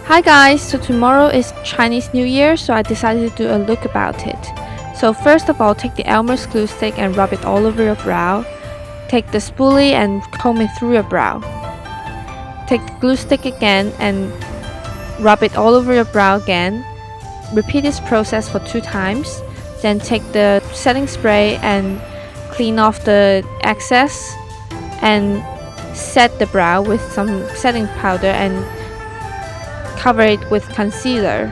Hi guys, so tomorrow is Chinese New Year, so I decided to do a look about it. So first of all, take the Elmers glue stick and rub it all over your brow. Take the spoolie and comb it through your brow. Take the glue stick again and rub it all over your brow again. Repeat this process for 2 times. Then take the setting spray and clean off the excess and set the brow with some setting powder and cover it with concealer.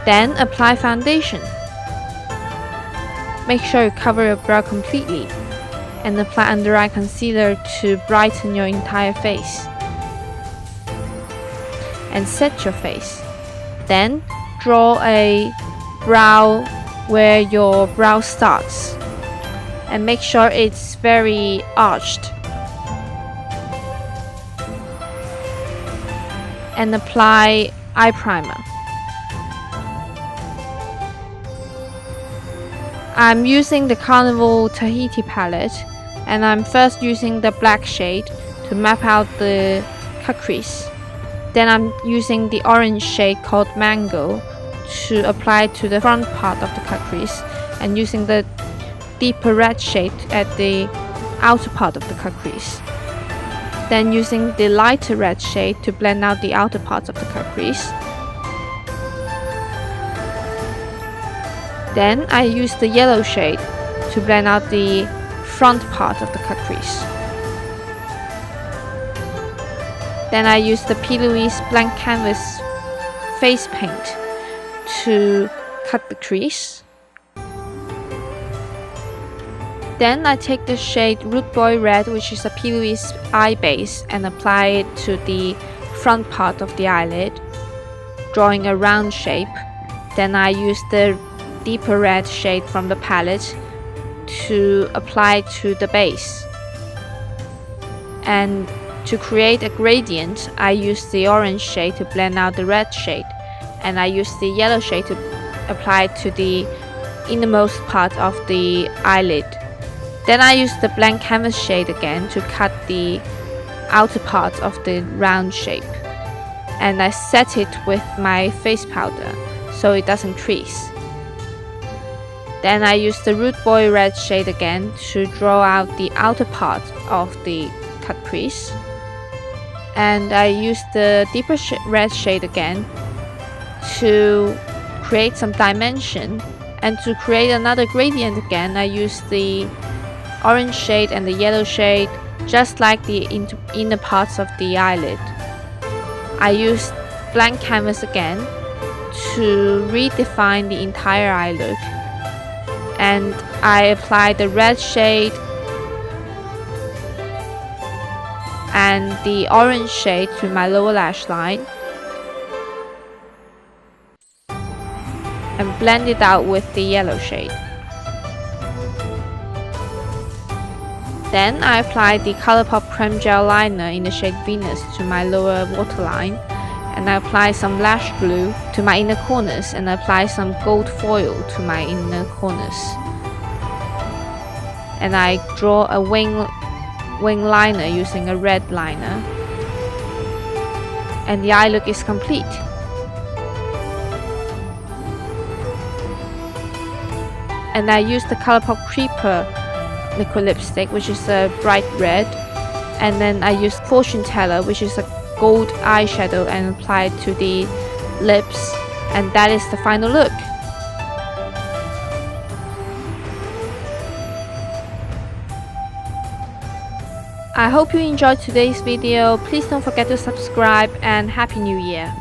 Then apply foundation. Make sure you cover your brow completely and apply under eye concealer to brighten your entire face. And set your face. Then draw a brow where your brow starts and make sure it's very arched. And apply eye primer. I'm using the Carnival Tahiti palette, and I'm first using the black shade to map out the cut crease. Then I'm using the orange shade called Mango to apply to the front part of the cut crease, and using the deeper red shade at the outer part of the cut crease. Then using the lighter red shade to blend out the outer parts of the cut crease. Then I use the yellow shade to blend out the front part of the cut crease. Then I use the P.Louise blank canvas face paint to cut the crease. Then I take the shade Root Boy Red, which is a P.Louise eye base, and apply it to the front part of the eyelid, drawing a round shape. Then I use the deeper red shade from the palette to apply to the base. And to create a gradient, I use the orange shade to blend out the red shade, and I use the yellow shade to apply to the innermost part of the eyelid. Then I use the blank canvas shade again to cut the outer part of the round shape, and I set it with my face powder so it doesn't crease. Then I use the Root Boy Red shade again to draw out the outer part of the cut crease, and I use the deeper red shade again to create some dimension. And to create another gradient again, I use the orange shade and the yellow shade, just like the inner parts of the eyelid. I use blank canvas again to redefine the entire eye look, and I apply the red shade and the orange shade to my lower lash line and blend it out with the yellow shade. Then I apply the Colourpop Creme Gel Liner in the shade Venus to my lower waterline, and I apply some lash glue to my inner corners and apply some gold foil to my inner corners. And I draw a wing liner using a red liner, and the eye look is complete. And I use the Colourpop Creeper liquid lipstick, which is a bright red, and then I use Fortune Teller, which is a gold eyeshadow, and apply it to the lips, and that is the final look. I hope you enjoyed today's video. Please don't forget to subscribe, and Happy New Year!